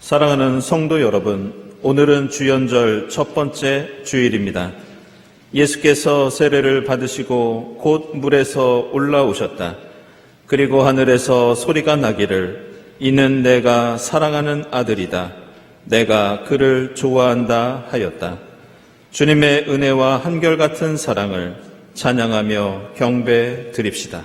사랑하는 성도 여러분, 오늘은 주연절 첫 번째 주일입니다. 예수께서 세례를 받으시고 곧 물에서 올라오셨다. 그리고 하늘에서 소리가 나기를 이는 내가 사랑하는 아들이다. 내가 그를 좋아한다 하였다. 주님의 은혜와 한결같은 사랑을 찬양하며 경배 드립시다.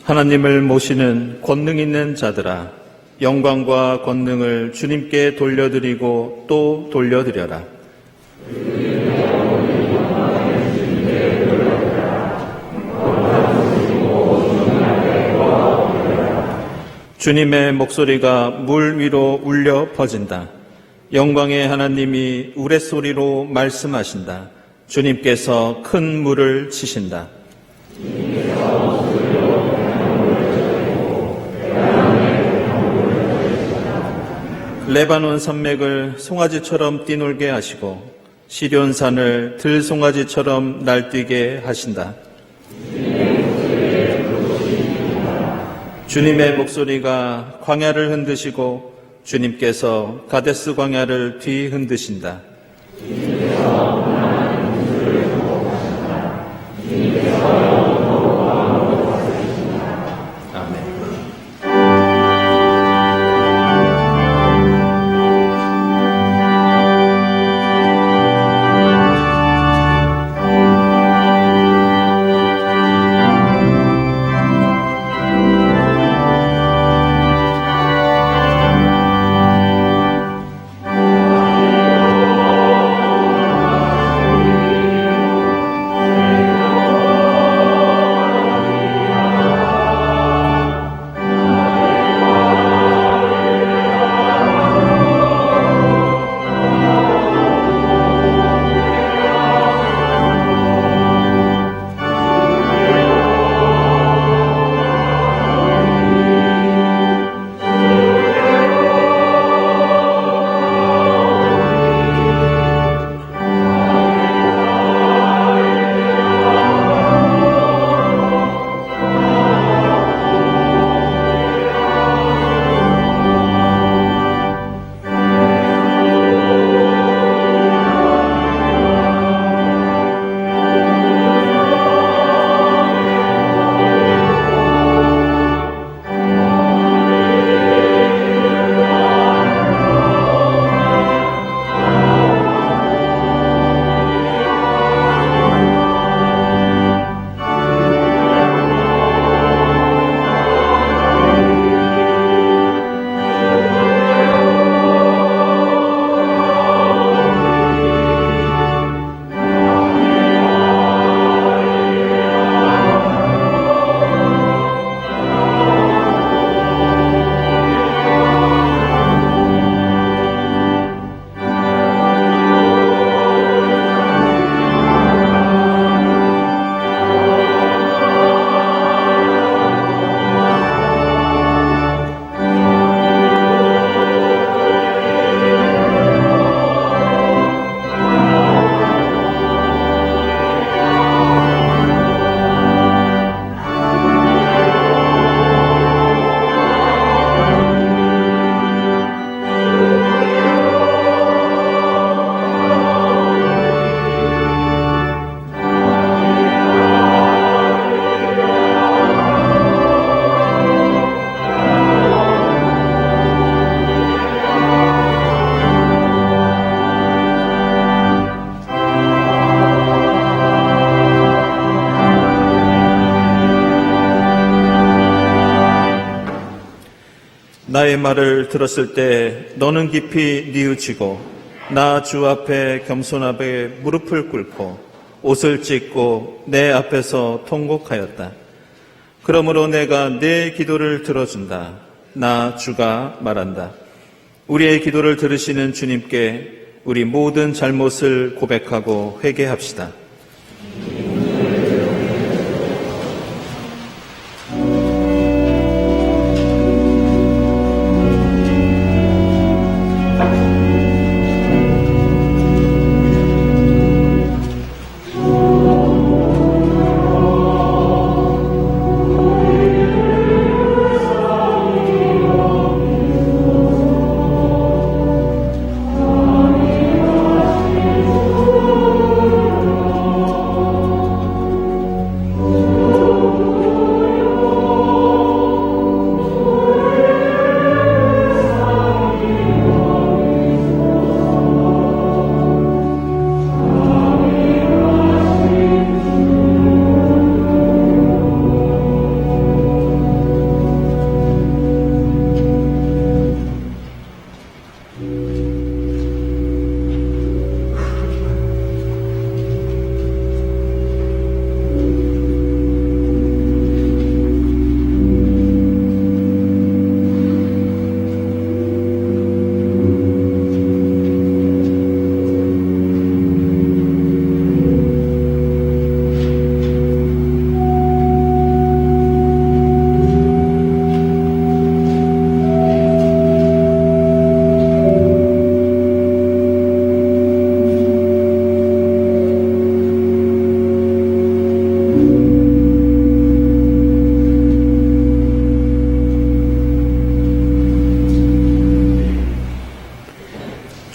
하나님을 모시는 권능 있는 자들아, 영광과 권능을 주님께 돌려드리고 또 돌려드려라. 주님의 목소리가 물 위로 울려 퍼진다. 영광의 하나님이 우레소리로 말씀하신다. 주님께서 큰 물을 치신다. 레바논 산맥을 송아지처럼 뛰놀게 하시고 시련산을 들송아지처럼 날뛰게 하신다. 주님의 목소리가 광야를 흔드시고 주님께서 가데스 광야를 뒤흔드신다. 나의 말을 들었을 때 너는 깊이 뉘우치고 나 주 앞에 겸손하게 무릎을 꿇고 옷을 찢고 내 앞에서 통곡하였다. 그러므로 내가 내 기도를 들어준다. 나 주가 말한다. 우리의 기도를 들으시는 주님께 우리 모든 잘못을 고백하고 회개합시다.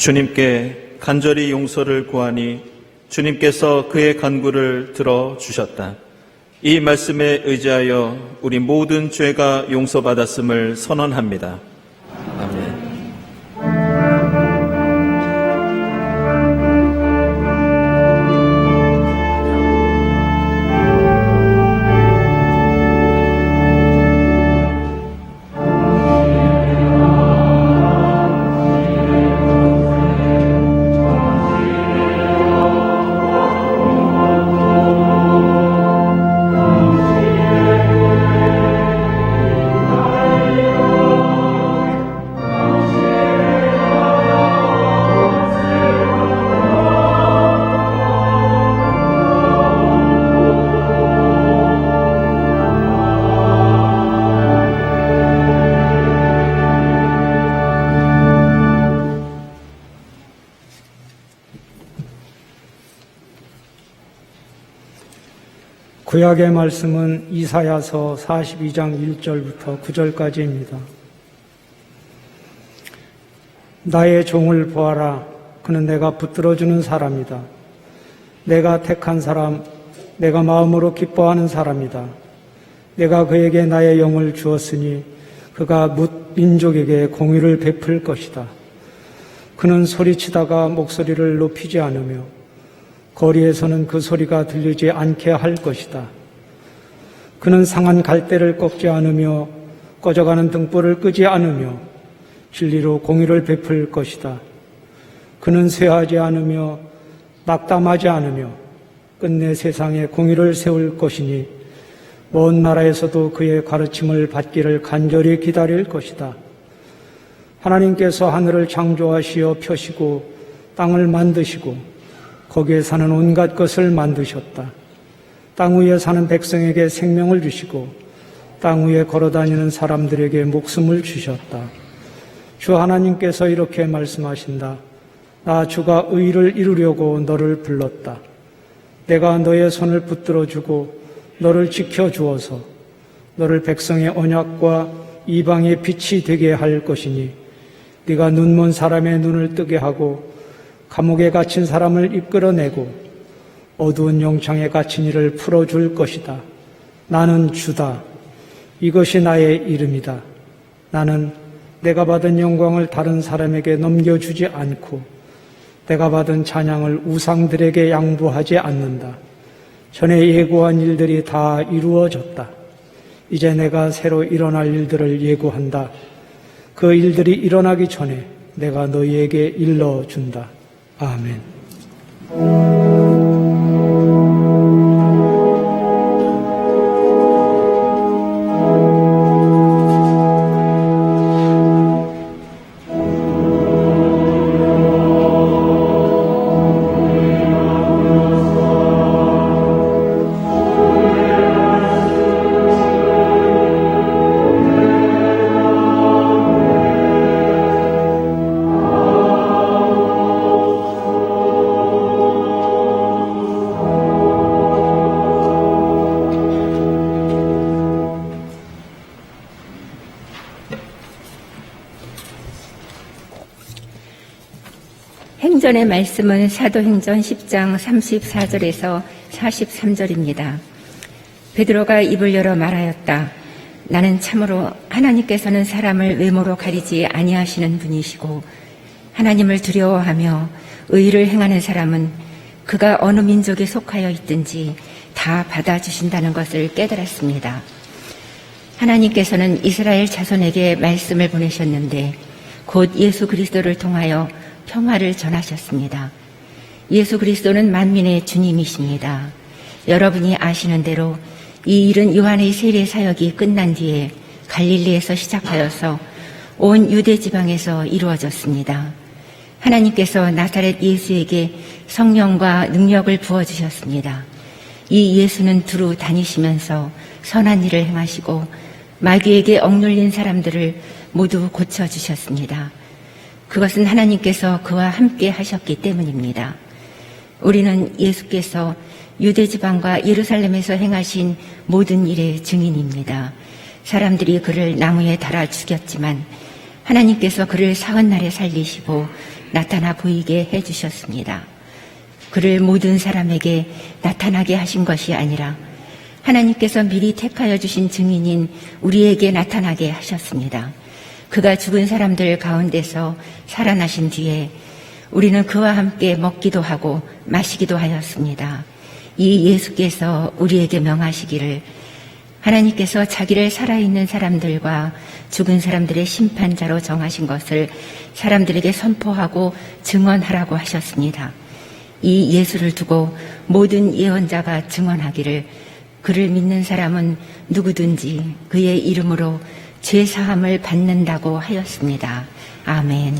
주님께 간절히 용서를 구하니 주님께서 그의 간구를 들어주셨다. 이 말씀에 의지하여 우리 모든 죄가 용서받았음을 선언합니다. 아멘. 구약의 말씀은 이사야서 42장 1절부터 9절까지입니다. 나의 종을 보아라. 그는 내가 붙들어주는 사람이다. 내가 택한 사람, 내가 마음으로 기뻐하는 사람이다. 내가 그에게 나의 영을 주었으니 그가 뭇 민족에게 공의를 베풀 것이다. 그는 소리치다가 목소리를 높이지 않으며 거리에서는 그 소리가 들리지 않게 할 것이다. 그는 상한 갈대를 꺾지 않으며 꺼져가는 등불을 끄지 않으며 진리로 공의를 베풀 것이다. 그는 쇠하지 않으며 낙담하지 않으며 끝내 세상에 공의를 세울 것이니 먼 나라에서도 그의 가르침을 받기를 간절히 기다릴 것이다. 하나님께서 하늘을 창조하시어 펴시고 땅을 만드시고 거기에 사는 온갖 것을 만드셨다. 땅 위에 사는 백성에게 생명을 주시고 땅 위에 걸어다니는 사람들에게 목숨을 주셨다. 주 하나님께서 이렇게 말씀하신다. 나 주가 의를 이루려고 너를 불렀다. 내가 너의 손을 붙들어주고 너를 지켜주어서 너를 백성의 언약과 이방의 빛이 되게 할 것이니 네가 눈먼 사람의 눈을 뜨게 하고 감옥에 갇힌 사람을 이끌어내고 어두운 영창에 갇힌 이를 풀어줄 것이다. 나는 주다. 이것이 나의 이름이다. 나는 내가 받은 영광을 다른 사람에게 넘겨주지 않고 내가 받은 찬양을 우상들에게 양보하지 않는다. 전에 예고한 일들이 다 이루어졌다. 이제 내가 새로 일어날 일들을 예고한다. 그 일들이 일어나기 전에 내가 너희에게 일러준다. 아멘. 행전의 말씀은 사도행전 10장 34절에서 43절입니다. 베드로가 입을 열어 말하였다. 나는 참으로 하나님께서는 사람을 외모로 가리지 아니하시는 분이시고 하나님을 두려워하며 의를 행하는 사람은 그가 어느 민족에 속하여 있든지 다 받아주신다는 것을 깨달았습니다. 하나님께서는 이스라엘 자손에게 말씀을 보내셨는데 곧 예수 그리스도를 통하여 평화를 전하셨습니다. 예수 그리스도는 만민의 주님이십니다. 여러분이 아시는 대로 이 일은 요한의 세례 사역이 끝난 뒤에 갈릴리에서 시작하여서 온 유대 지방에서 이루어졌습니다. 하나님께서 나사렛 예수에게 성령과 능력을 부어주셨습니다. 이 예수는 두루 다니시면서 선한 일을 행하시고 마귀에게 억눌린 사람들을 모두 고쳐주셨습니다. 그것은 하나님께서 그와 함께 하셨기 때문입니다. 우리는 예수께서 유대지방과 예루살렘에서 행하신 모든 일의 증인입니다. 사람들이 그를 나무에 달아 죽였지만 하나님께서 그를 사흘 날에 살리시고 나타나 보이게 해주셨습니다. 그를 모든 사람에게 나타나게 하신 것이 아니라 하나님께서 미리 택하여 주신 증인인 우리에게 나타나게 하셨습니다. 그가 죽은 사람들 가운데서 살아나신 뒤에 우리는 그와 함께 먹기도 하고 마시기도 하였습니다. 이 예수께서 우리에게 명하시기를 하나님께서 자기를 살아있는 사람들과 죽은 사람들의 심판자로 정하신 것을 사람들에게 선포하고 증언하라고 하셨습니다. 이 예수를 두고 모든 예언자가 증언하기를 그를 믿는 사람은 누구든지 그의 이름으로 죄 사함을 받는다고 하였습니다. 아멘.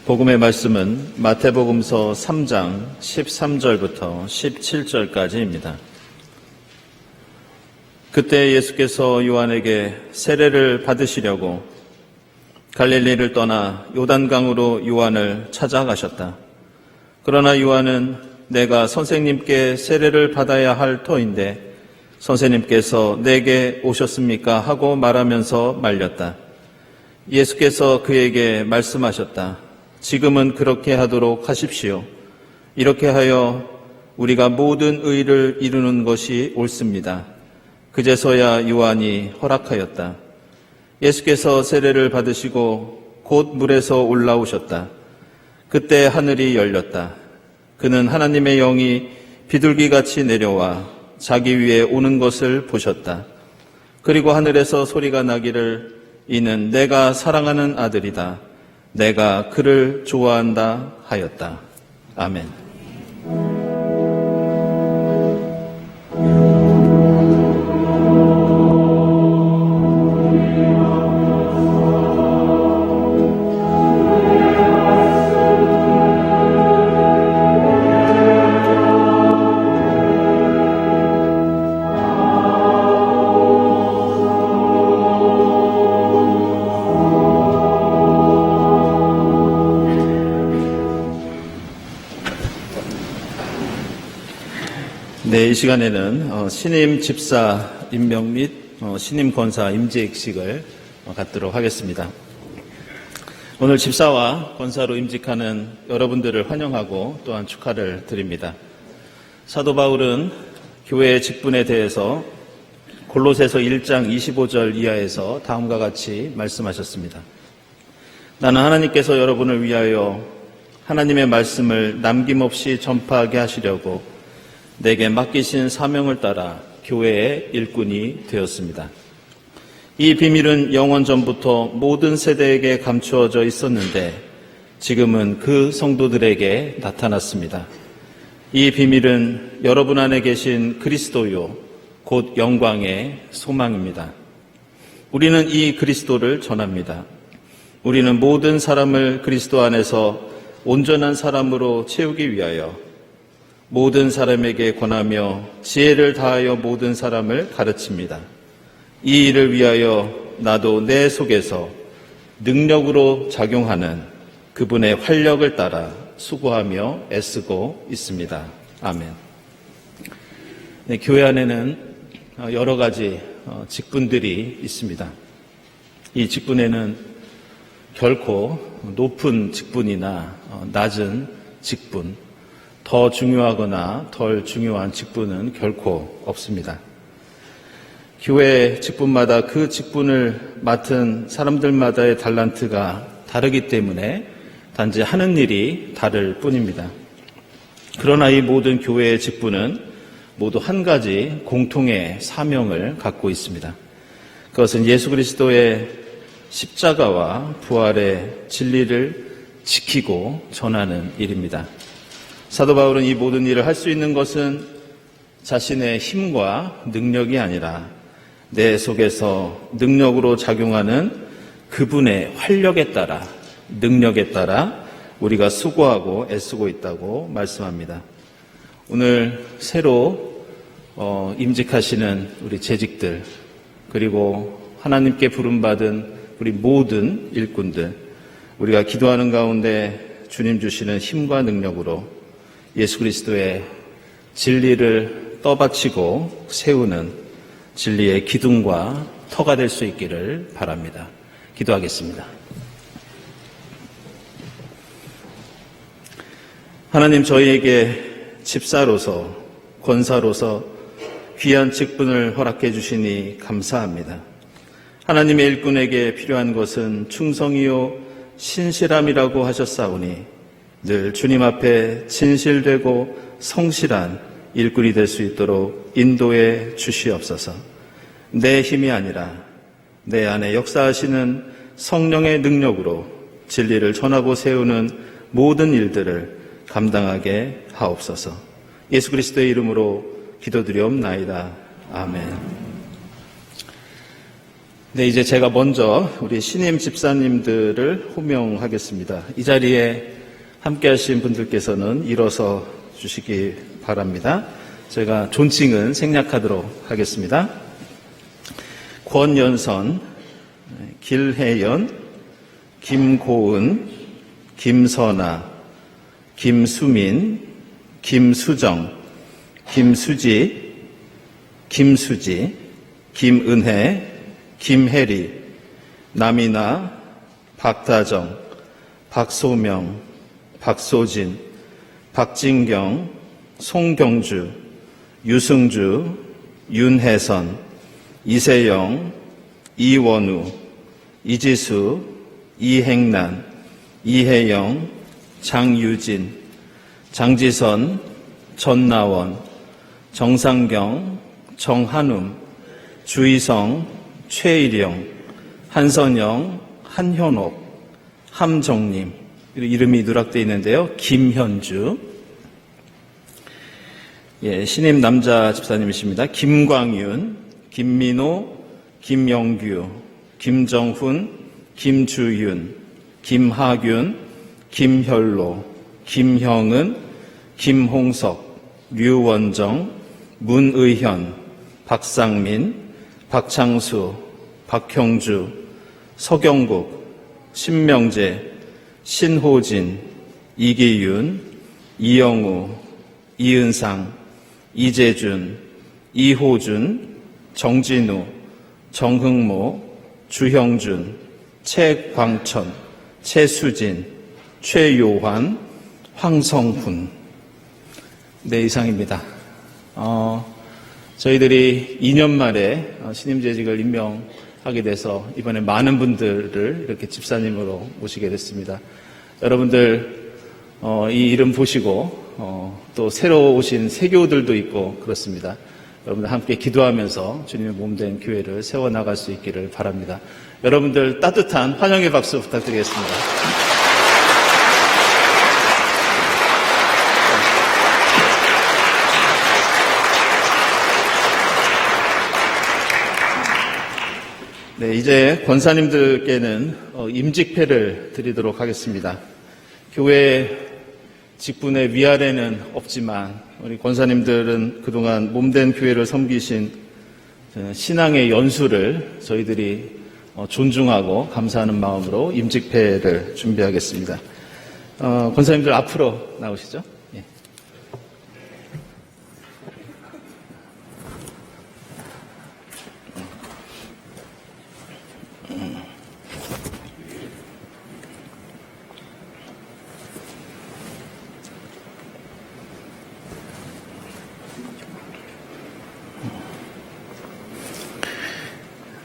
복음의 말씀은 마태복음서 3장 13절부터 17절까지입니다. 그때 예수께서 요한에게 세례를 받으시려고 갈릴리를 떠나 요단강으로 요한을 찾아가셨다. 그러나 요한은 내가 선생님께 세례를 받아야 할 터인데 선생님께서 내게 오셨습니까? 하고 말하면서 말렸다. 예수께서 그에게 말씀하셨다. 지금은 그렇게 하도록 하십시오. 이렇게 하여 우리가 모든 의를 이루는 것이 옳습니다. 그제서야 요한이 허락하였다. 예수께서 세례를 받으시고 곧 물에서 올라오셨다. 그때 하늘이 열렸다. 그는 하나님의 영이 비둘기같이 내려와 자기 위에 오는 것을 보셨다. 그리고 하늘에서 소리가 나기를 이는 내가 사랑하는 아들이다. 내가 그를 좋아한다 하였다. 아멘. 네, 이 시간에는 신임 집사 임명 및 신임 권사 임재익식을 갖도록 하겠습니다. 오늘 집사와 권사로 임직하는 여러분들을 환영하고 또한 축하를 드립니다. 사도 바울은 교회의 직분에 대해서 골로새서 1장 25절 이하에서 다음과 같이 말씀하셨습니다. 나는 하나님께서 여러분을 위하여 하나님의 말씀을 남김없이 전파하게 하시려고 내게 맡기신 사명을 따라 교회의 일꾼이 되었습니다. 이 비밀은 영원 전부터 모든 세대에게 감추어져 있었는데 지금은 그 성도들에게 나타났습니다. 이 비밀은 여러분 안에 계신 그리스도요 곧 영광의 소망입니다. 우리는 이 그리스도를 전합니다. 우리는 모든 사람을 그리스도 안에서 온전한 사람으로 채우기 위하여 모든 사람에게 권하며 지혜를 다하여 모든 사람을 가르칩니다. 이 일을 위하여 나도 내 속에서 능력으로 작용하는 그분의 활력을 따라 수고하며 애쓰고 있습니다. 아멘. 네, 교회 안에는 여러 가지 직분들이 있습니다. 이 직분에는 결코 높은 직분이나 낮은 직분, 더 중요하거나 덜 중요한 직분은 결코 없습니다. 교회 직분마다 그 직분을 맡은 사람들마다의 달란트가 다르기 때문에 단지 하는 일이 다를 뿐입니다. 그러나 이 모든 교회의 직분은 모두 한 가지 공통의 사명을 갖고 있습니다. 그것은 예수 그리스도의 십자가와 부활의 진리를 지키고 전하는 일입니다. 사도 바울은 이 모든 일을 할 수 있는 것은 자신의 힘과 능력이 아니라 내 속에서 능력으로 작용하는 그분의 활력에 따라, 능력에 따라 우리가 수고하고 애쓰고 있다고 말씀합니다. 오늘 새로 임직하시는 우리 재직들, 그리고 하나님께 부름받은 우리 모든 일꾼들, 우리가 기도하는 가운데 주님 주시는 힘과 능력으로 예수 그리스도의 진리를 떠받치고 세우는 진리의 기둥과 터가 될 수 있기를 바랍니다. 기도하겠습니다. 하나님, 저희에게 집사로서, 권사로서 귀한 직분을 허락해 주시니 감사합니다. 하나님의 일꾼에게 필요한 것은 충성이요 신실함이라고 하셨사오니 늘 주님 앞에 진실되고 성실한 일꾼이 될 수 있도록 인도해 주시옵소서. 내 힘이 아니라 내 안에 역사하시는 성령의 능력으로 진리를 전하고 세우는 모든 일들을 감당하게 하옵소서. 예수 그리스도의 이름으로 기도드리옵나이다. 아멘. 네, 이제 제가 먼저 우리 신임 집사님들을 호명하겠습니다. 이 자리에 함께 하신 분들께서는 일어서 주시기 바랍니다. 제가 존칭은 생략하도록 하겠습니다. 권연선, 길혜연, 김고은, 김선아, 김수민, 김수정, 김수지, 김은혜, 김혜리, 남이나, 박다정, 박소명, 박소진, 박진경, 송경주, 유승주, 윤혜선, 이세영, 이원우, 이지수, 이행란, 이혜영, 장유진, 장지선, 전나원, 정상경, 정한움, 주희성, 최일영, 한선영, 한현옥, 함정님, 이름이 누락되어 있는데요. 김현주, 신임 남자 집사님이십니다. 김광윤, 김민호, 김영규, 김정훈, 김주윤, 김하균, 김혈로, 김형은, 김홍석, 류원정, 문의현, 박상민, 박창수, 박형주, 서경국, 신명재, 신호진, 이기윤, 이영우, 이은상, 이재준, 이호준, 정진우, 정흥모, 주형준, 최광천, 최수진, 최요환, 황성훈. 네, 이상입니다. 저희들이 2년 만에 신임재직을 임명하게 돼서 이번에 많은 분들을 이렇게 집사님으로 모시게 됐습니다. 여러분들 이 이름 보시고 또 새로 오신 세교우들도 있고 그렇습니다. 여러분들 함께 기도하면서 주님의 몸된 교회를 세워나갈 수 있기를 바랍니다. 여러분들 따뜻한 환영의 박수 부탁드리겠습니다. 네, 이제 권사님들께는 임직패를 드리도록 하겠습니다. 교회 직분의 위아래는 없지만 우리 권사님들은 그동안 몸된 교회를 섬기신 신앙의 연수를 저희들이 존중하고 감사하는 마음으로 임직패를 준비하겠습니다. 권사님들 앞으로 나오시죠. 예.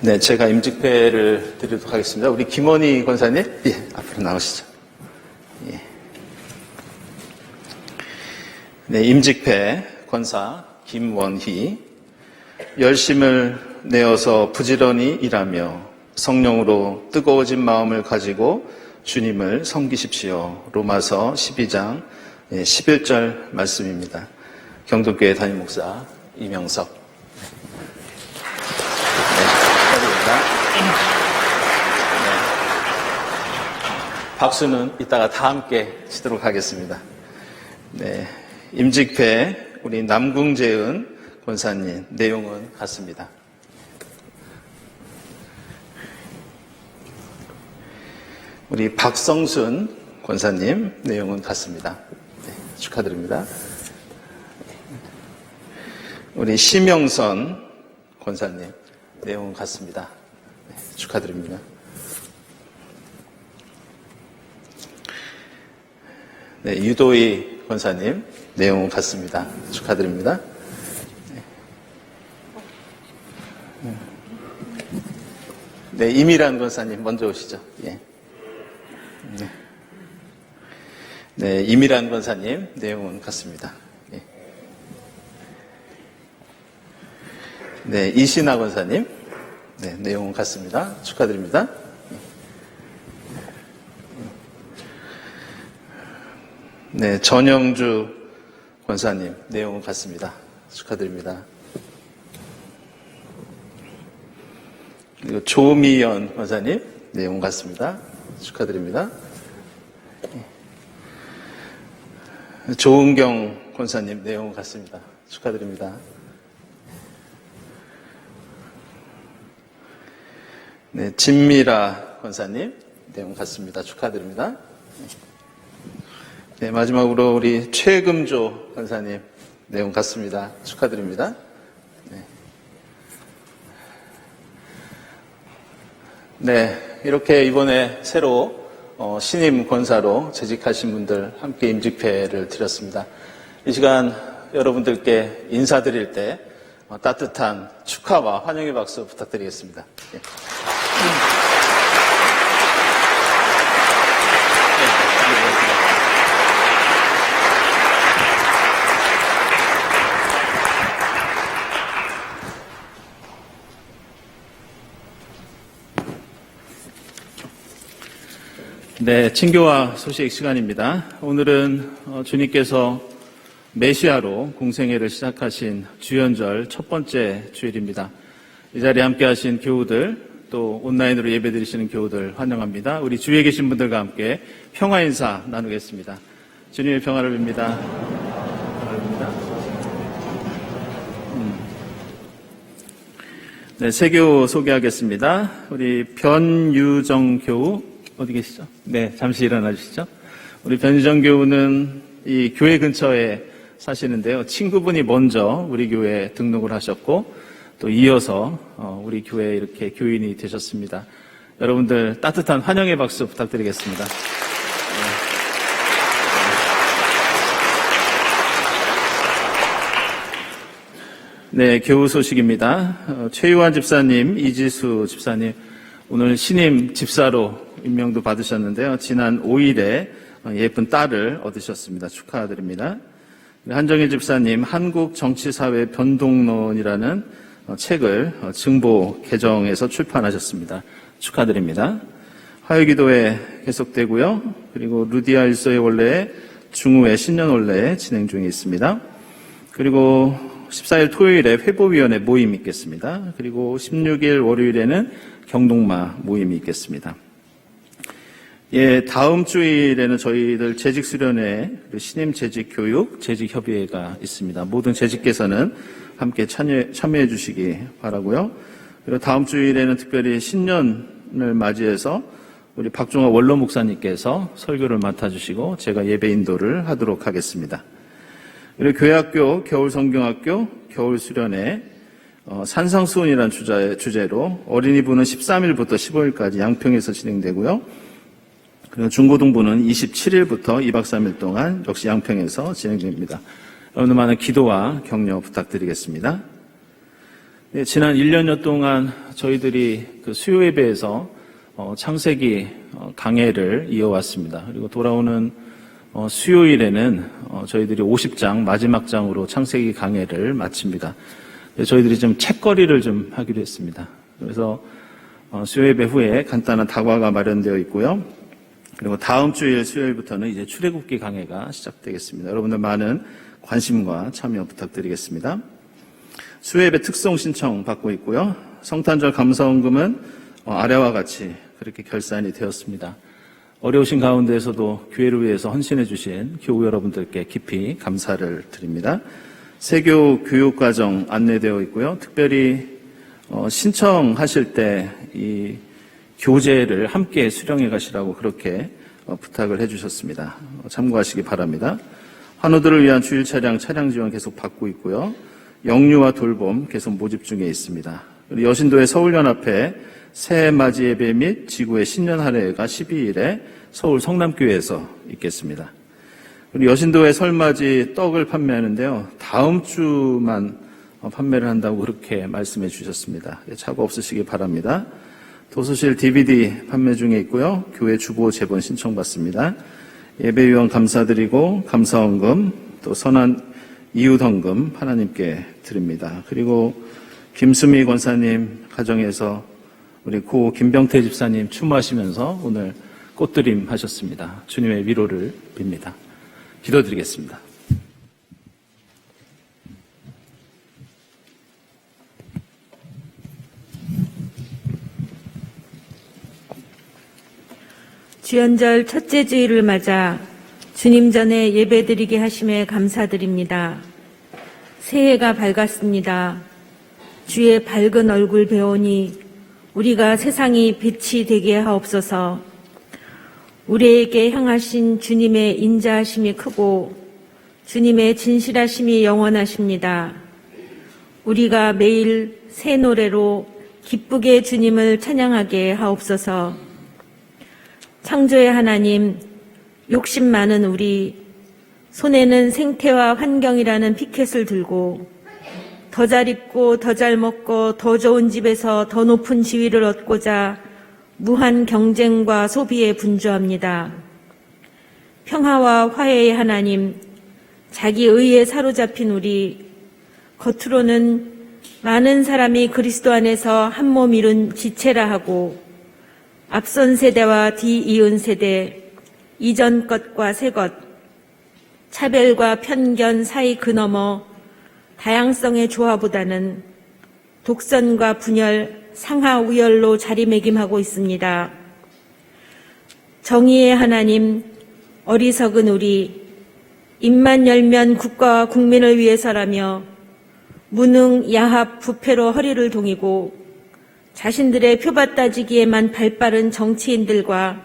네, 제가 임직패를 드리도록 하겠습니다. 우리 김원희 권사님, 예, 앞으로 나오시죠. 예. 네, 임직패 권사 김원희. 열심을 내어서 부지런히 일하며 성령으로 뜨거워진 마음을 가지고 주님을 섬기십시오. 로마서 12장 11절 말씀입니다. 경동교회 담임 목사 이명석. 박수는 이따가 다 함께 치도록 하겠습니다. 네, 임직패 우리 남궁재은 권사님 내용은 같습니다. 우리 박성순 권사님 내용은 같습니다. 네, 축하드립니다. 우리 심영선 권사님 내용은 같습니다. 네, 축하드립니다. 네, 유도희 권사님 내용은 같습니다. 축하드립니다. 네, 이미란 권사님 먼저 오시죠. 예. 네, 이미란 권사님 내용은 같습니다. 예. 네, 이신아 권사님 네, 내용은 같습니다. 축하드립니다. 네, 전영주 권사님 내용은 같습니다. 축하드립니다. 그리고 조미연 권사님 내용은 같습니다. 축하드립니다. 조은경 권사님 내용은 같습니다. 축하드립니다. 네, 진미라 권사님 내용 같습니다. 축하드립니다. 네, 마지막으로 우리 최금조 권사님 내용 같습니다. 축하드립니다. 네. 네, 이렇게 이번에 새로 신임 권사로 재직하신 분들 함께 임직패를 드렸습니다. 이 시간 여러분들께 인사드릴 때 따뜻한 축하와 환영의 박수 부탁드리겠습니다. 네. 네, 친교와 소식 시간입니다. 오늘은 주님께서 메시아로 공생애를 시작하신 주연절 첫 번째 주일입니다. 이 자리에 함께 하신 교우들, 또 온라인으로 예배드리시는 교우들 환영합니다. 우리 주위에 계신 분들과 함께 평화 인사 나누겠습니다. 주님의 평화를 빕니다. 네, 새 교우 소개하겠습니다. 우리 변유정 교우 어디 계시죠? 네, 잠시 일어나 주시죠. 우리 변유정 교우는 이 교회 근처에 사시는데요. 친구분이 먼저 우리 교회에 등록을 하셨고 또 이어서 우리 교회에 이렇게 교인이 되셨습니다. 여러분들 따뜻한 환영의 박수 부탁드리겠습니다. 네, 교우 소식입니다. 최유환 집사님, 이지수 집사님, 오늘 신임 집사로 임명도 받으셨는데요. 지난 5일에 예쁜 딸을 얻으셨습니다. 축하드립니다. 한정일 집사님, 한국정치사회 변동론이라는 책을 증보 개정해서 출판하셨습니다. 축하드립니다. 화요기도회 계속되고요. 그리고 루디아 일서의 원래 중후의 신년원래 진행 중에 있습니다. 그리고 14일 토요일에 회보위원회 모임이 있겠습니다. 그리고 16일 월요일에는 경동마 모임이 있겠습니다. 예, 다음 주일에는 저희들 재직수련회, 신임 재직교육, 재직협의회가 있습니다. 모든 재직께서는 함께 참여해 주시기 바라고요. 그리고 다음 주일에는 특별히 신년을 맞이해서 우리 박종화 원로 목사님께서 설교를 맡아주시고 제가 예배 인도를 하도록 하겠습니다. 그리고 교회학교, 겨울성경학교, 겨울수련회, 산상수훈이라는 주제로 어린이부는 13일부터 15일까지 양평에서 진행되고요. 그리고 중고등부는 27일부터 2박 3일 동안 역시 양평에서 진행됩니다. 여러분들 많은 기도와 격려 부탁드리겠습니다. 네, 지난 1년여 동안 저희들이 그 수요 예배에서 창세기 강해를 이어왔습니다. 그리고 돌아오는 수요일에는 저희들이 50장 마지막 장으로 창세기 강해를 마칩니다. 저희들이 좀 책거리를 좀 하기로 했습니다. 그래서 수요 예배 후에 간단한 다과가 마련되어 있고요. 그리고 다음 주일 수요일부터는 이제 출애굽기 강해가 시작되겠습니다. 여러분들 많은 관심과 참여 부탁드리겠습니다. 수요 예배 특송 신청 받고 있고요. 성탄절 감사원금은 아래와 같이 그렇게 결산이 되었습니다. 어려우신 가운데에서도 교회를 위해서 헌신해 주신 교우 여러분들께 깊이 감사를 드립니다. 세교 교육과정 안내되어 있고요. 특별히 신청하실 때 이 교재를 함께 수령해 가시라고 그렇게 부탁을 해 주셨습니다. 참고하시기 바랍니다. 환우들을 위한 주일 차량 지원 계속 받고 있고요. 영유아 돌봄 계속 모집 중에 있습니다. 그리고 여신도의 서울연합회 새해 맞이 예배 및 지구의 신년 할애가 12일에 서울 성남교회에서 있겠습니다. 그리고 여신도의 설맞이 떡을 판매하는데요. 다음 주만 판매를 한다고 그렇게 말씀해 주셨습니다. 착오 없으시기 바랍니다. 도서실 DVD 판매 중에 있고요. 교회 주보 제본 신청받습니다. 예배위원 감사드리고 감사원금 또 선한 이웃헌금 하나님께 드립니다. 그리고 김수미 권사님 가정에서 우리 고 김병태 집사님 추모하시면서 오늘 꽃드림 하셨습니다. 주님의 위로를 빕니다. 기도드리겠습니다. 주연절 첫째 주일을 맞아 주님 전에 예배드리게 하심에 감사드립니다. 새해가 밝았습니다. 주의 밝은 얼굴 배우니 우리가 세상이 빛이 되게 하옵소서. 우리에게 향하신 주님의 인자하심이 크고 주님의 진실하심이 영원하십니다. 우리가 매일 새 노래로 기쁘게 주님을 찬양하게 하옵소서. 창조의 하나님, 욕심 많은 우리, 손에는 생태와 환경이라는 피켓을 들고 더 잘 입고 더 잘 먹고 더 좋은 집에서 더 높은 지위를 얻고자 무한 경쟁과 소비에 분주합니다. 평화와 화해의 하나님, 자기 의에 사로잡힌 우리, 겉으로는 많은 사람이 그리스도 안에서 한 몸 이룬 지체라 하고 앞선 세대와 뒤이은 세대, 이전 것과 새 것, 차별과 편견 사이 그 너머 다양성의 조화보다는 독선과 분열, 상하 우열로 자리매김하고 있습니다. 정의의 하나님, 어리석은 우리, 입만 열면 국가와 국민을 위해서라며 무능, 야합, 부패로 허리를 동이고 자신들의 표밭 따지기에만 발빠른 정치인들과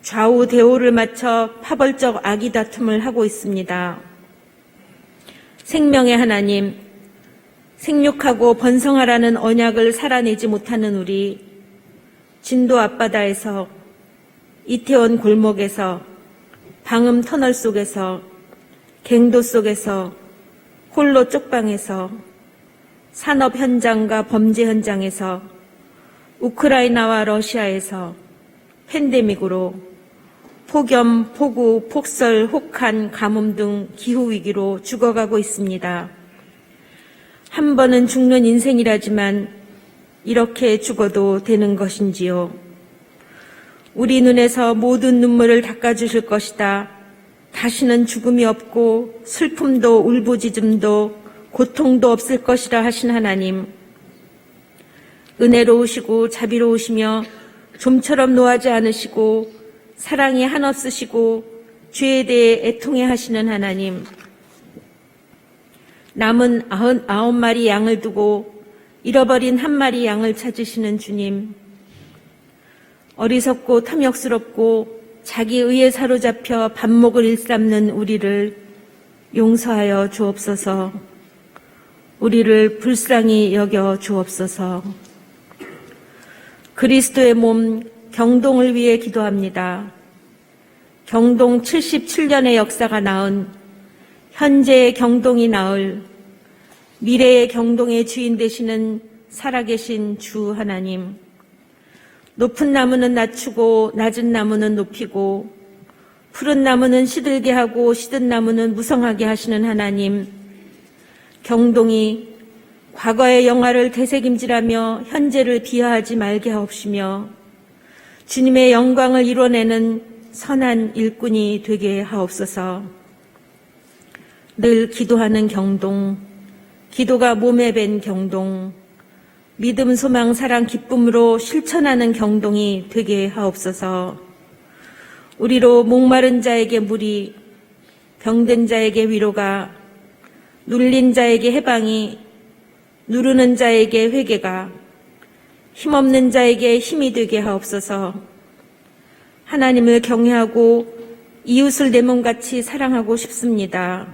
좌우 대오를 맞춰 파벌적 악의 다툼을 하고 있습니다. 생명의 하나님, 생육하고 번성하라는 언약을 살아내지 못하는 우리, 진도 앞바다에서, 이태원 골목에서, 방음 터널 속에서, 갱도 속에서, 홀로 쪽방에서, 산업 현장과 범죄 현장에서, 우크라이나와 러시아에서 팬데믹으로 폭염, 폭우, 폭설, 혹한, 가뭄 등 기후위기로 죽어가고 있습니다. 한 번은 죽는 인생이라지만 이렇게 죽어도 되는 것인지요? 우리 눈에서 모든 눈물을 닦아주실 것이다. 다시는 죽음이 없고 슬픔도 울부짖음도 고통도 없을 것이라 하신 하나님. 은혜로우시고 자비로우시며 좀처럼 노하지 않으시고 사랑이 한없으시고 죄에 대해 애통해 하시는 하나님. 남은 99마리 양을 두고 잃어버린 한 마리 양을 찾으시는 주님. 어리석고 탐욕스럽고 자기 의에 사로잡혀 반목을 일삼는 우리를 용서하여 주옵소서. 우리를 불쌍히 여겨 주옵소서. 그리스도의 몸 경동을 위해 기도합니다. 경동 77년의 역사가 낳은 현재의 경동이 낳을 미래의 경동의 주인 되시는 살아계신 주 하나님. 높은 나무는 낮추고 낮은 나무는 높이고 푸른 나무는 시들게 하고 시든 나무는 무성하게 하시는 하나님. 경동이 과거의 영화를 되새김질하며 현재를 비하하지 말게 하옵시며 주님의 영광을 이뤄내는 선한 일꾼이 되게 하옵소서. 늘 기도하는 경동, 기도가 몸에 밴 경동, 믿음, 소망, 사랑, 기쁨으로 실천하는 경동이 되게 하옵소서. 우리로 목마른 자에게 물이, 병든 자에게 위로가, 눌린 자에게 해방이, 누르는 자에게 회개가, 힘없는 자에게 힘이 되게 하옵소서. 하나님을 경외하고 이웃을 내 몸같이 사랑하고 싶습니다.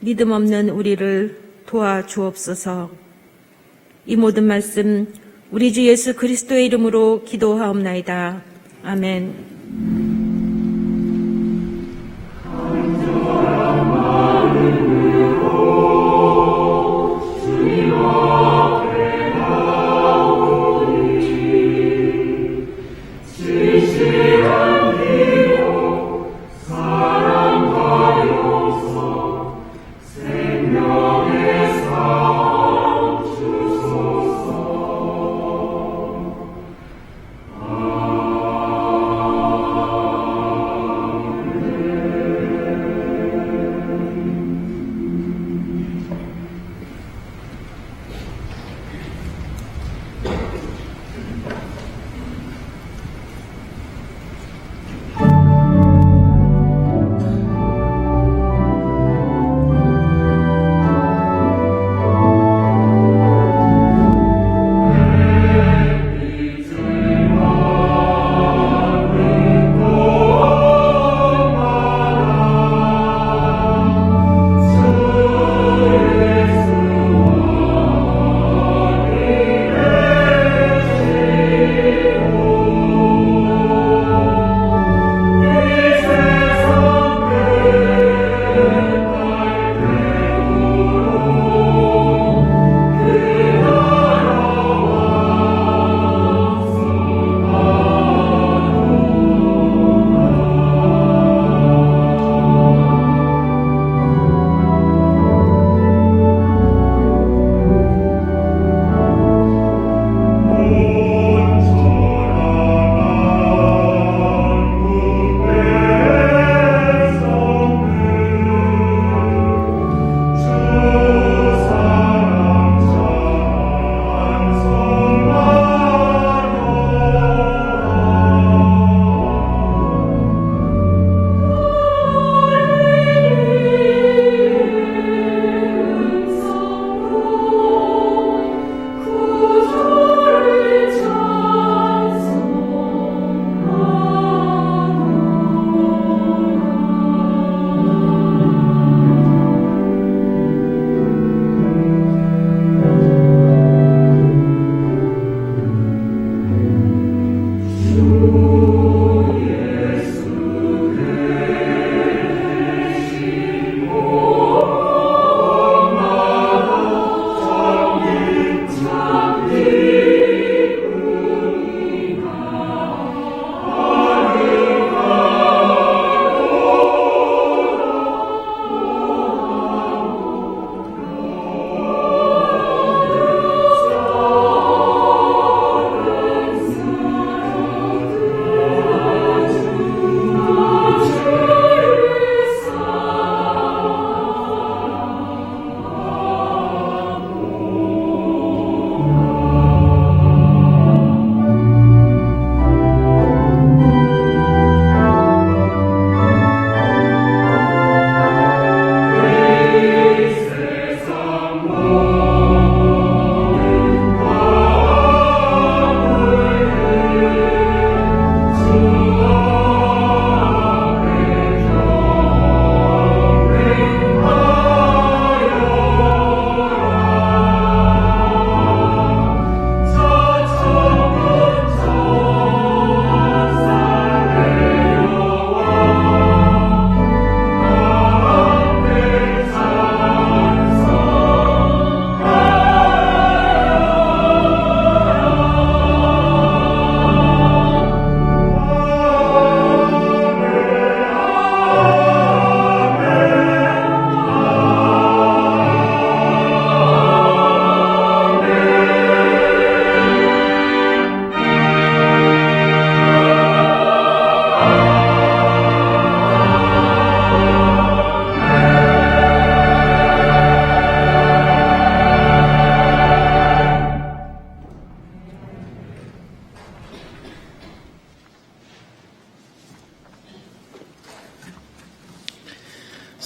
믿음 없는 우리를 도와주옵소서. 이 모든 말씀 우리 주 예수 그리스도의 이름으로 기도하옵나이다. 아멘.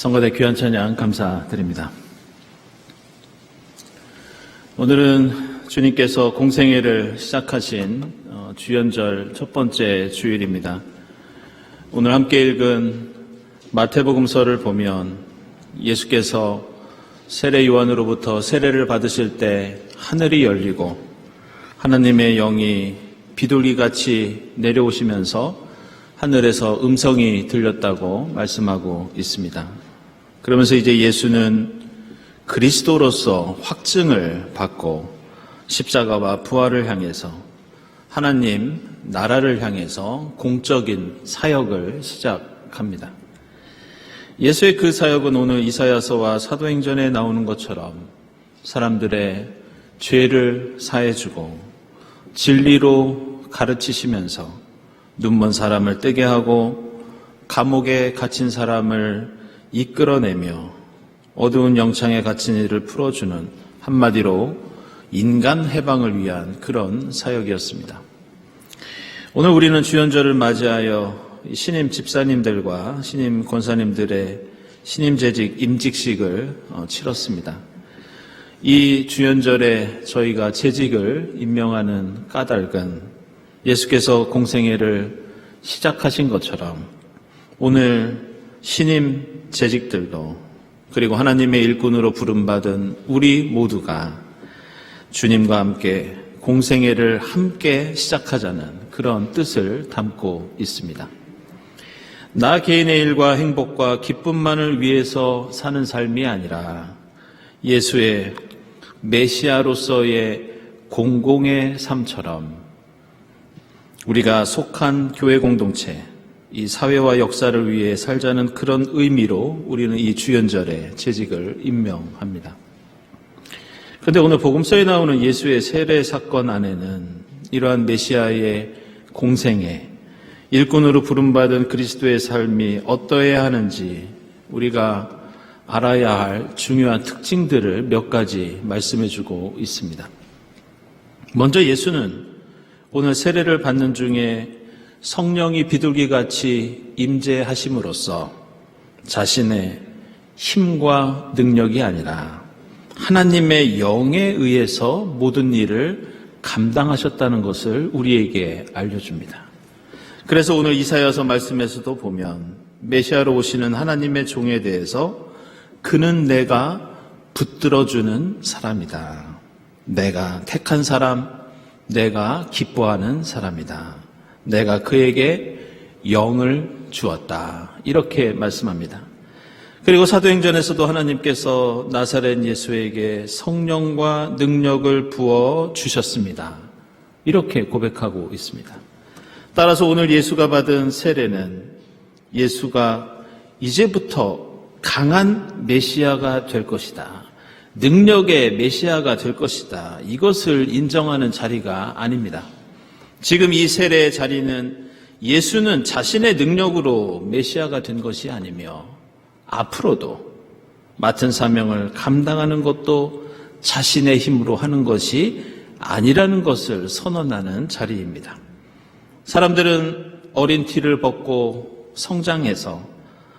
성가대 귀한 찬양 감사드립니다. 오늘은 주님께서 공생애를 시작하신 주연절 첫 번째 주일입니다. 오늘 함께 읽은 마태복음서를 보면 예수께서 세례 요한으로부터 세례를 받으실 때 하늘이 열리고 하나님의 영이 비둘기같이 내려오시면서 하늘에서 음성이 들렸다고 말씀하고 있습니다. 그러면서 이제 예수는 그리스도로서 확증을 받고 십자가와 부활을 향해서 하나님 나라를 향해서 공적인 사역을 시작합니다. 예수의 그 사역은 오늘 이사야서와 사도행전에 나오는 것처럼 사람들의 죄를 사해주고 진리로 가르치시면서 눈먼 사람을 뜨게 하고 감옥에 갇힌 사람을 이끌어내며 어두운 영창에 갇힌 이를 풀어주는 한마디로 인간 해방을 위한 그런 사역이었습니다. 오늘 우리는 주연절을 맞이하여 신임 집사님들과 신임 권사님들의 신임 재직 임직식을 치렀습니다. 이 주연절에 저희가 재직을 임명하는 까닭은 예수께서 공생애를 시작하신 것처럼 오늘 신임 재직들도 그리고 하나님의 일꾼으로 부름받은 우리 모두가 주님과 함께 공생애를 함께 시작하자는 그런 뜻을 담고 있습니다. 나 개인의 일과 행복과 기쁨만을 위해서 사는 삶이 아니라 예수의 메시아로서의 공공의 삶처럼 우리가 속한 교회 공동체, 이 사회와 역사를 위해 살자는 그런 의미로 우리는 이 주연절에 재직을 임명합니다. 그런데 오늘 복음서에 나오는 예수의 세례 사건 안에는 이러한 메시아의 공생애, 일꾼으로 부름받은 그리스도의 삶이 어떠해야 하는지 우리가 알아야 할 중요한 특징들을 몇 가지 말씀해 주고 있습니다. 먼저 예수는 오늘 세례를 받는 중에 성령이 비둘기같이 임재하심으로써 자신의 힘과 능력이 아니라 하나님의 영에 의해서 모든 일을 감당하셨다는 것을 우리에게 알려줍니다. 그래서 오늘 이사야서 말씀에서도 보면 메시아로 오시는 하나님의 종에 대해서 그는 내가 붙들어주는 사람이다. 내가 택한 사람, 내가 기뻐하는 사람이다. 내가 그에게 영을 주었다. 이렇게 말씀합니다. 그리고 사도행전에서도 하나님께서 나사렛 예수에게 성령과 능력을 부어 주셨습니다. 이렇게 고백하고 있습니다. 따라서 오늘 예수가 받은 세례는 예수가 이제부터 강한 메시아가 될 것이다. 능력의 메시아가 될 것이다. 이것을 인정하는 자리가 아닙니다. 지금 이 세례의 자리는 예수는 자신의 능력으로 메시아가 된 것이 아니며 앞으로도 맡은 사명을 감당하는 것도 자신의 힘으로 하는 것이 아니라는 것을 선언하는 자리입니다. 사람들은 어린 티를 벗고 성장해서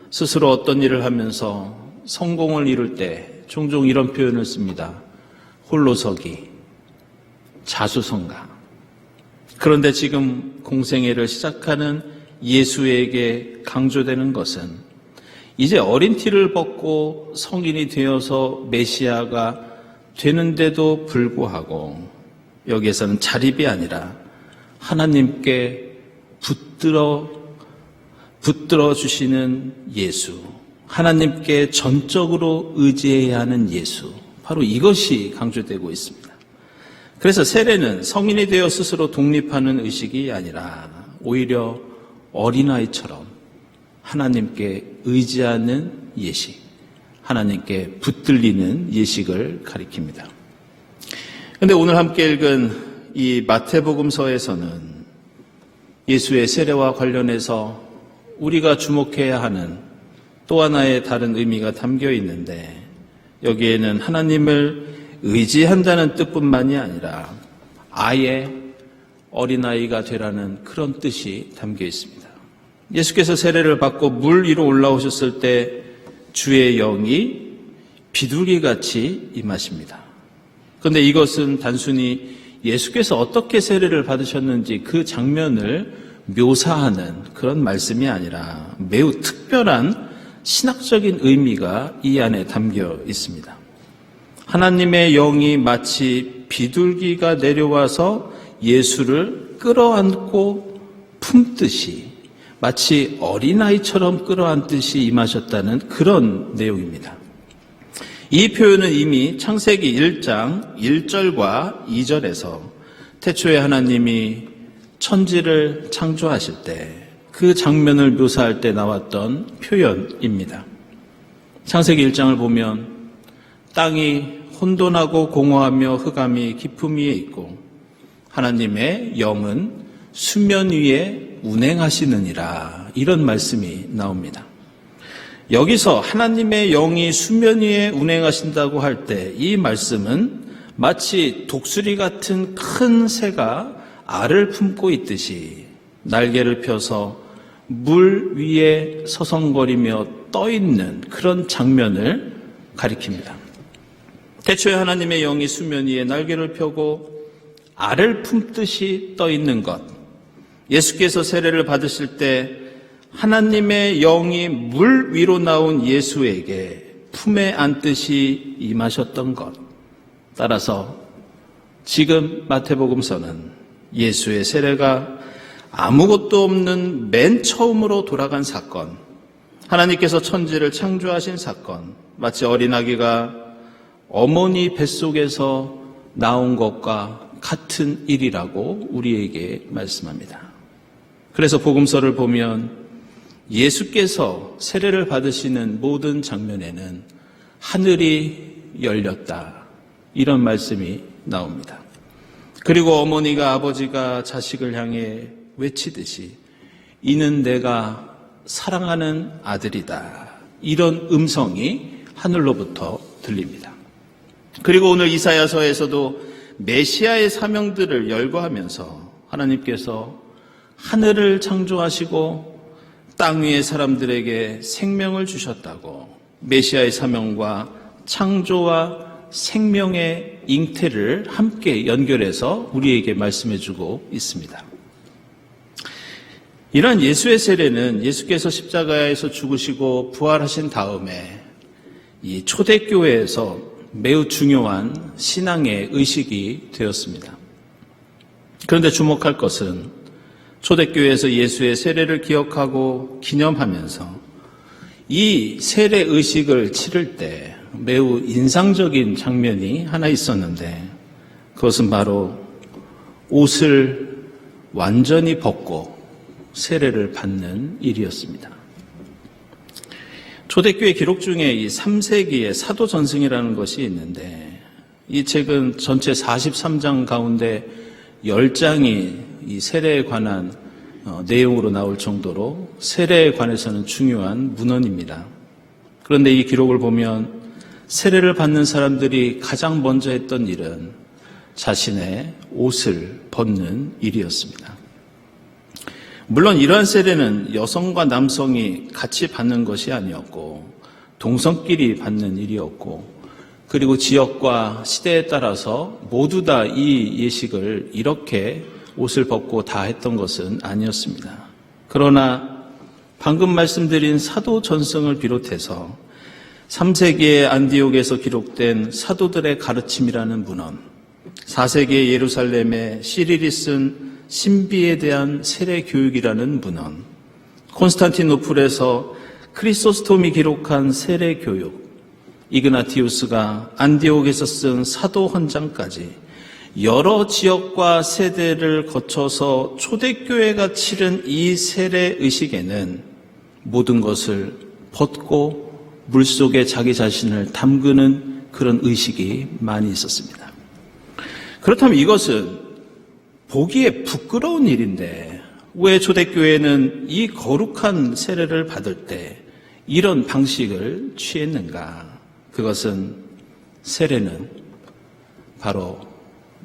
스스로 어떤 일을 하면서 성공을 이룰 때 종종 이런 표현을 씁니다. 홀로서기, 자수성가. 그런데 지금 공생애를 시작하는 예수에게 강조되는 것은 이제 어린 티를 벗고 성인이 되어서 메시아가 되는데도 불구하고 여기에서는 자립이 아니라 하나님께 붙들어 주시는 예수, 하나님께 전적으로 의지해야 하는 예수, 바로 이것이 강조되고 있습니다. 그래서 세례는 성인이 되어 스스로 독립하는 의식이 아니라 오히려 어린아이처럼 하나님께 의지하는 예식, 하나님께 붙들리는 예식을 가리킵니다. 그런데 오늘 함께 읽은 이 마태복음서에서는 예수의 세례와 관련해서 우리가 주목해야 하는 또 하나의 다른 의미가 담겨 있는데 여기에는 하나님을 의지한다는 뜻뿐만이 아니라 아예 어린아이가 되라는 그런 뜻이 담겨 있습니다. 예수께서 세례를 받고 물 위로 올라오셨을 때 주의 영이 비둘기같이 임하십니다. 그런데 이것은 단순히 예수께서 어떻게 세례를 받으셨는지 그 장면을 묘사하는 그런 말씀이 아니라 매우 특별한 신학적인 의미가 이 안에 담겨 있습니다. 하나님의 영이 마치 비둘기가 내려와서 예수를 끌어안고 품듯이 마치 어린아이처럼 끌어안듯이 임하셨다는 그런 내용입니다. 이 표현은 이미 창세기 1장 1절과 2절에서 태초에 하나님이 천지를 창조하실 때 그 장면을 묘사할 때 나왔던 표현입니다. 창세기 1장을 보면 땅이 혼돈하고 공허하며 흑암이 깊음 위에 있고 하나님의 영은 수면 위에 운행하시느니라, 이런 말씀이 나옵니다. 여기서 하나님의 영이 수면 위에 운행하신다고 할 때 이 말씀은 마치 독수리 같은 큰 새가 알을 품고 있듯이 날개를 펴서 물 위에 서성거리며 떠 있는 그런 장면을 가리킵니다. 태초에 하나님의 영이 수면 위에 날개를 펴고 알을 품듯이 떠 있는 것, 예수께서 세례를 받으실 때 하나님의 영이 물 위로 나온 예수에게 품에 안듯이 임하셨던 것, 따라서 지금 마태복음서는 예수의 세례가 아무것도 없는 맨 처음으로 돌아간 사건, 하나님께서 천지를 창조하신 사건, 마치 어린아기가 어머니 뱃속에서 나온 것과 같은 일이라고 우리에게 말씀합니다. 그래서 복음서를 보면 예수께서 세례를 받으시는 모든 장면에는 하늘이 열렸다, 이런 말씀이 나옵니다. 그리고 어머니가 아버지가 자식을 향해 외치듯이 이는 내가 사랑하는 아들이다, 이런 음성이 하늘로부터 들립니다. 그리고 오늘 이사야서에서도 메시아의 사명들을 열거하면서 하나님께서 하늘을 창조하시고 땅 위의 사람들에게 생명을 주셨다고 메시아의 사명과 창조와 생명의 잉태를 함께 연결해서 우리에게 말씀해주고 있습니다. 이러한 예수의 세례는 예수께서 십자가에서 죽으시고 부활하신 다음에 이 초대교회에서 매우 중요한 신앙의 의식이 되었습니다. 그런데 주목할 것은 초대교회에서 예수의 세례를 기억하고 기념하면서 이 세례 의식을 치를 때 매우 인상적인 장면이 하나 있었는데, 그것은 바로 옷을 완전히 벗고 세례를 받는 일이었습니다. 초대교회 기록 중에 이 3세기의 사도전승이라는 것이 있는데, 이 책은 전체 43장 가운데 10장이 이 세례에 관한 내용으로 나올 정도로 세례에 관해서는 중요한 문헌입니다. 그런데 이 기록을 보면 세례를 받는 사람들이 가장 먼저 했던 일은 자신의 옷을 벗는 일이었습니다. 물론 이러한 세례는 여성과 남성이 같이 받는 것이 아니었고 동성끼리 받는 일이었고, 그리고 지역과 시대에 따라서 모두 다 이 예식을 이렇게 옷을 벗고 다 했던 것은 아니었습니다. 그러나 방금 말씀드린 사도 전승을 비롯해서 3세기의 안디옥에서 기록된 사도들의 가르침이라는 문헌, 4세기의 예루살렘의 시릴이 쓴 신비에 대한 세례 교육이라는 문헌, 콘스탄티노플에서 크리소스톰이 기록한 세례 교육, 이그나티우스가 안디옥에서 쓴 사도 헌장까지 여러 지역과 세대를 거쳐서 초대교회가 치른 이 세례 의식에는 모든 것을 벗고 물속에 자기 자신을 담그는 그런 의식이 많이 있었습니다. 그렇다면 이것은 보기에 부끄러운 일인데 왜 초대교회는 이 거룩한 세례를 받을 때 이런 방식을 취했는가? 그것은 세례는 바로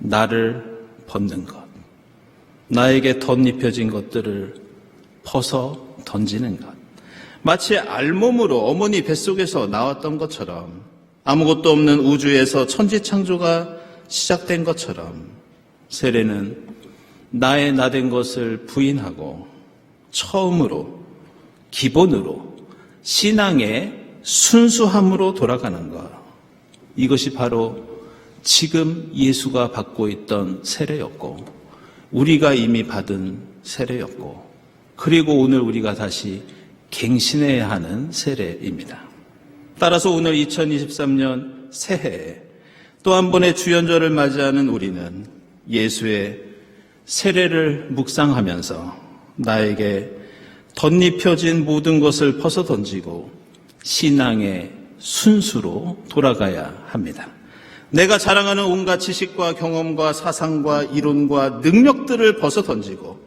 나를 벗는 것, 나에게 덧입혀진 것들을 벗어 던지는 것, 마치 알몸으로 어머니 뱃속에서 나왔던 것처럼, 아무것도 없는 우주에서 천지창조가 시작된 것처럼 세례는 나의 나된 것을 부인하고 처음으로, 기본으로 신앙의 순수함으로 돌아가는 것. 이것이 바로 지금 예수가 받고 있던 세례였고, 우리가 이미 받은 세례였고, 그리고 오늘 우리가 다시 갱신해야 하는 세례입니다. 따라서 오늘 2023년 새해에 또 한 번의 주연절을 맞이하는 우리는 예수의 세례를 묵상하면서 나에게 덧입혀진 모든 것을 벗어 던지고 신앙의 순수로 돌아가야 합니다. 내가 자랑하는 온갖 지식과 경험과 사상과 이론과 능력들을 벗어 던지고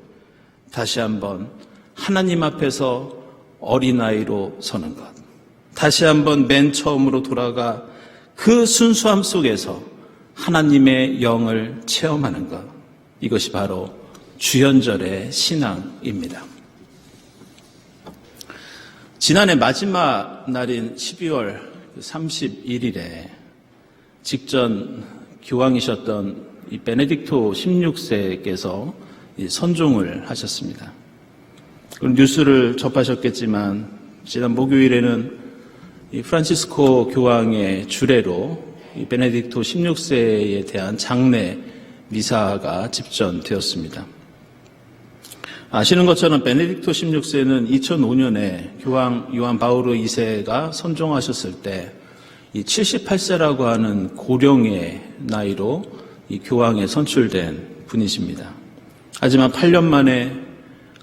다시 한번 하나님 앞에서 어린아이로 서는 것. 다시 한번 맨 처음으로 돌아가 그 순수함 속에서 하나님의 영을 체험하는 것. 이것이 바로 주연절의 신앙입니다. 지난해 마지막 날인 12월 31일에 직전 교황이셨던 이 베네딕토 16세께서 선종을 하셨습니다. 뉴스를 접하셨겠지만 지난 목요일에는 이 프란치스코 교황의 주례로 이 베네딕토 16세에 대한 장례 미사가 집전되었습니다. 아시는 것처럼 베네딕토 16세는 2005년에 교황 요한 바오로 2세가 선종하셨을 때 이 78세라고 하는 고령의 나이로 이 교황에 선출된 분이십니다. 하지만 8년 만에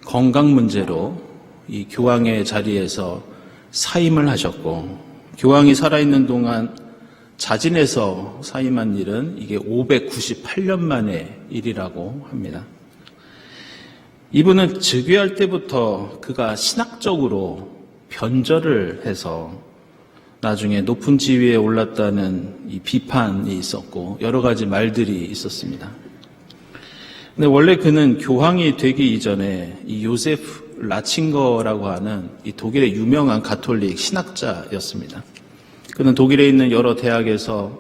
건강 문제로 이 교황의 자리에서 사임을 하셨고, 교황이 살아있는 동안 자진해서 사임한 일은 이게 598년 만의 일이라고 합니다. 이분은 즉위할 때부터 그가 신학적으로 변절을 해서 나중에 높은 지위에 올랐다는 이 비판이 있었고 여러 가지 말들이 있었습니다. 근데 원래 그는 교황이 되기 이전에 이 요세프 라칭거라고 하는 이 독일의 유명한 가톨릭 신학자였습니다. 그는 독일에 있는 여러 대학에서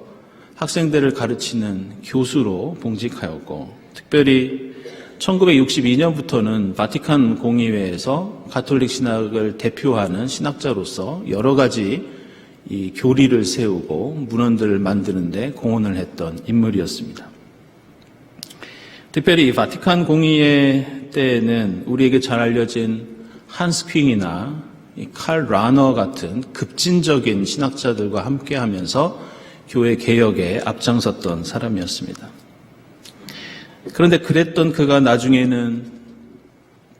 학생들을 가르치는 교수로 봉직하였고, 특별히 1962년부터는 바티칸 공의회에서 가톨릭 신학을 대표하는 신학자로서 여러 가지 이 교리를 세우고 문헌들을 만드는데 공헌을 했던 인물이었습니다. 특별히 이 바티칸 공의회 때에는 우리에게 잘 알려진 한스 퀼이나 칼 라너 같은 급진적인 신학자들과 함께하면서 교회 개혁에 앞장섰던 사람이었습니다. 그런데 그랬던 그가 나중에는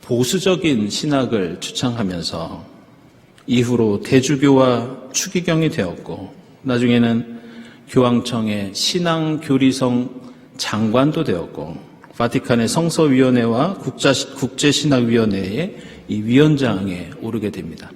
보수적인 신학을 주창하면서 이후로 대주교와 추기경이 되었고, 나중에는 교황청의 신앙교리성 장관도 되었고, 바티칸의 성서위원회와 국제신학위원회의 이 위원장에 오르게 됩니다.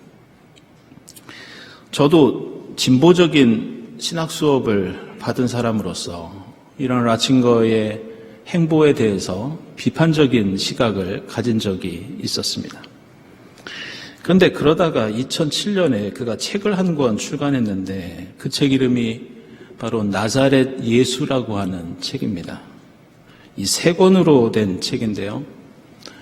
저도 진보적인 신학 수업을 받은 사람으로서 이런 라칭거의 행보에 대해서 비판적인 시각을 가진 적이 있었습니다. 그런데 그러다가 2007년에 그가 책을 한 권 출간했는데 그 책 이름이 바로 나자렛 예수라고 하는 책입니다. 이 3권으로 된 책인데요.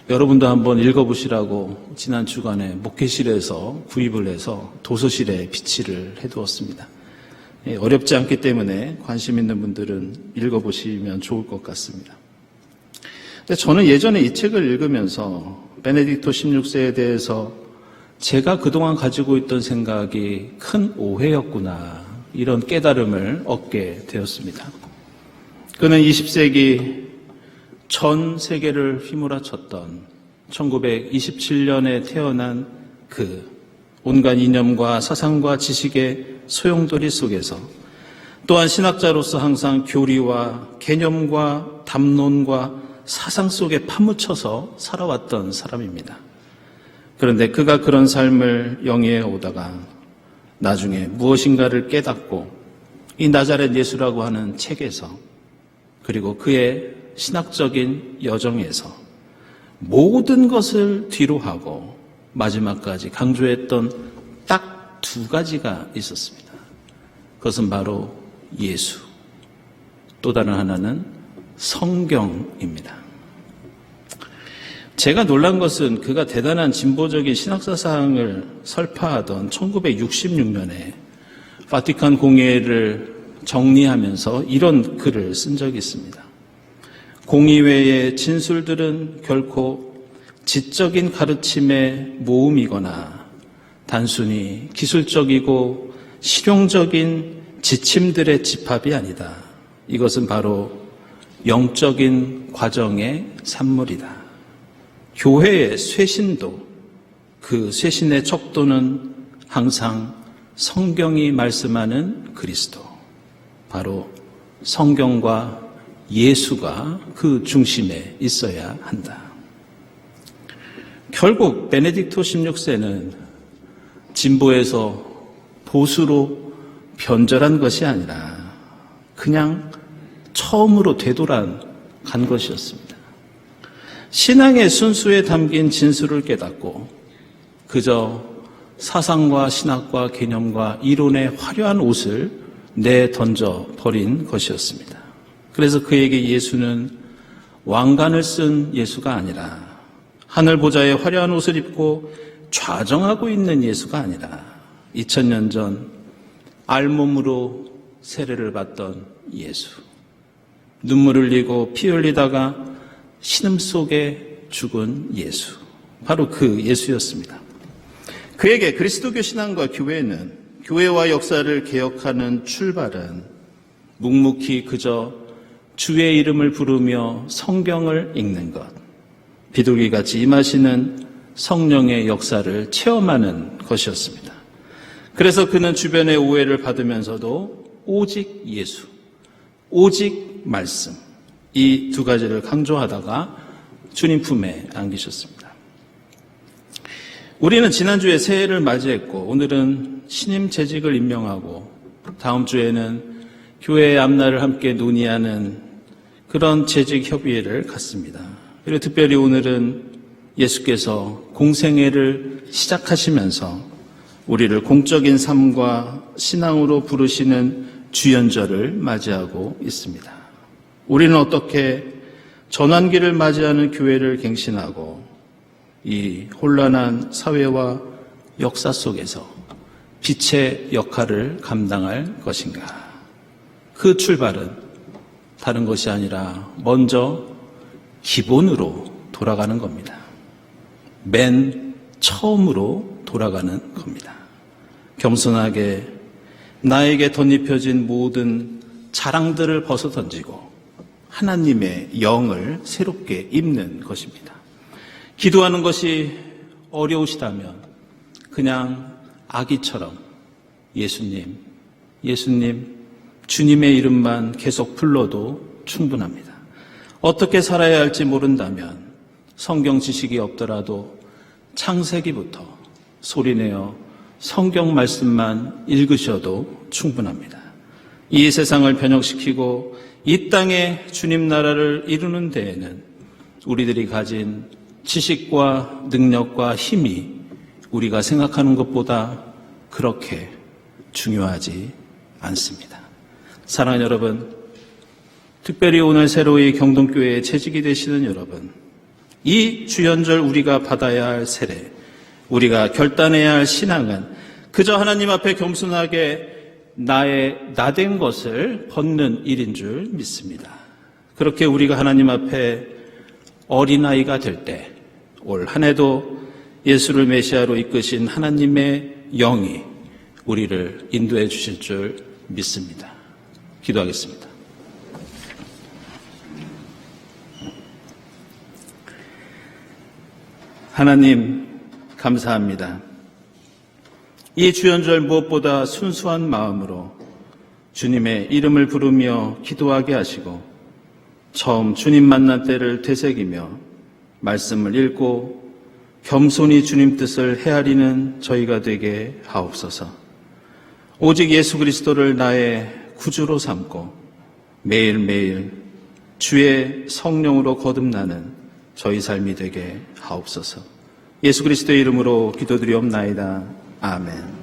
여러분도 한번 읽어보시라고 지난 주간에 목회실에서 구입을 해서 도서실에 비치를 해두었습니다. 어렵지 않기 때문에 관심 있는 분들은 읽어보시면 좋을 것 같습니다. 근데 저는 예전에 이 책을 읽으면서 베네딕토 16세에 대해서 제가 그동안 가지고 있던 생각이 큰 오해였구나, 이런 깨달음을 얻게 되었습니다. 그는 20세기 전 세계를 휘몰아쳤던 1927년에 태어난 그 온갖 이념과 사상과 지식의 소용돌이 속에서 또한 신학자로서 항상 교리와 개념과 담론과 사상 속에 파묻혀서 살아왔던 사람입니다. 그런데 그가 그런 삶을 영위해 오다가 나중에 무엇인가를 깨닫고 이 나자렛 예수라고 하는 책에서, 그리고 그의 신학적인 여정에서 모든 것을 뒤로 하고 마지막까지 강조했던 딱 두 가지가 있었습니다. 그것은 바로 예수, 또 다른 하나는 성경입니다. 제가 놀란 것은 그가 대단한 진보적인 신학사상을 설파하던 1966년에 바티칸 공회를 정리하면서 이런 글을 쓴 적이 있습니다. 공의회의 진술들은 결코 지적인 가르침의 모음이거나 단순히 기술적이고 실용적인 지침들의 집합이 아니다. 이것은 바로 영적인 과정의 산물이다. 교회의 쇄신도, 그 쇄신의 척도는 항상 성경이 말씀하는 그리스도, 바로 성경과 예수가 그 중심에 있어야 한다. 결국 베네딕토 16세는 진보에서 보수로 변절한 것이 아니라 그냥 처음으로 되돌아간 것이었습니다. 신앙의 순수에 담긴 진수를 깨닫고 그저 사상과 신학과 개념과 이론의 화려한 옷을 내던져 버린 것이었습니다. 그래서 그에게 예수는 왕관을 쓴 예수가 아니라 하늘 보좌의 화려한 옷을 입고 좌정하고 있는 예수가 아니라 2000년 전 알몸으로 세례를 받던 예수, 눈물을 흘리고 피 흘리다가 신음 속에 죽은 예수, 바로 그 예수였습니다. 그에게 그리스도교 신앙과 교회는, 교회와 역사를 개혁하는 출발은 묵묵히 그저 주의 이름을 부르며 성경을 읽는 것, 비둘기같이 임하시는 성령의 역사를 체험하는 것이었습니다. 그래서 그는 주변의 오해를 받으면서도 오직 예수, 오직 말씀, 이 두 가지를 강조하다가 주님 품에 안기셨습니다. 우리는 지난주에 새해를 맞이했고 오늘은 신임 재직을 임명하고 다음 주에는 교회의 앞날을 함께 논의하는 그런 재직 협의회를 갖습니다. 그리고 특별히 오늘은 예수께서 공생애를 시작하시면서 우리를 공적인 삶과 신앙으로 부르시는 주연절을 맞이하고 있습니다. 우리는 어떻게 전환기를 맞이하는 교회를 갱신하고 이 혼란한 사회와 역사 속에서 빛의 역할을 감당할 것인가? 그 출발은 다른 것이 아니라 먼저 기본으로 돌아가는 겁니다. 맨 처음으로 돌아가는 겁니다. 겸손하게 나에게 덧입혀진 모든 자랑들을 벗어던지고 하나님의 영을 새롭게 입는 것입니다. 기도하는 것이 어려우시다면 그냥 아기처럼 예수님, 예수님, 주님의 이름만 계속 불러도 충분합니다. 어떻게 살아야 할지 모른다면 성경 지식이 없더라도 창세기부터 소리내어 성경 말씀만 읽으셔도 충분합니다. 이 세상을 변혁시키고 이 땅에 주님 나라를 이루는 데에는 우리들이 가진 지식과 능력과 힘이 우리가 생각하는 것보다 그렇게 중요하지 않습니다. 사랑하는 여러분, 특별히 오늘 새로이 경동교회에 재직이 되시는 여러분, 이 주연절 우리가 받아야 할 세례, 우리가 결단해야 할 신앙은 그저 하나님 앞에 겸손하게 나의 나된 것을 벗는 일인 줄 믿습니다. 그렇게 우리가 하나님 앞에 어린아이가 될 때 올 한 해도 예수를 메시아로 이끄신 하나님의 영이 우리를 인도해 주실 줄 믿습니다. 기도하겠습니다. 하나님 감사합니다. 이 주연절 무엇보다 순수한 마음으로 주님의 이름을 부르며 기도하게 하시고 처음 주님 만난 때를 되새기며 말씀을 읽고 겸손히 주님 뜻을 헤아리는 저희가 되게 하옵소서. 오직 예수 그리스도를 나의 구주로 삼고 매일매일 주의 성령으로 거듭나는 저희 삶이 되게 하옵소서. 예수 그리스도의 이름으로 기도드리옵나이다. 아멘.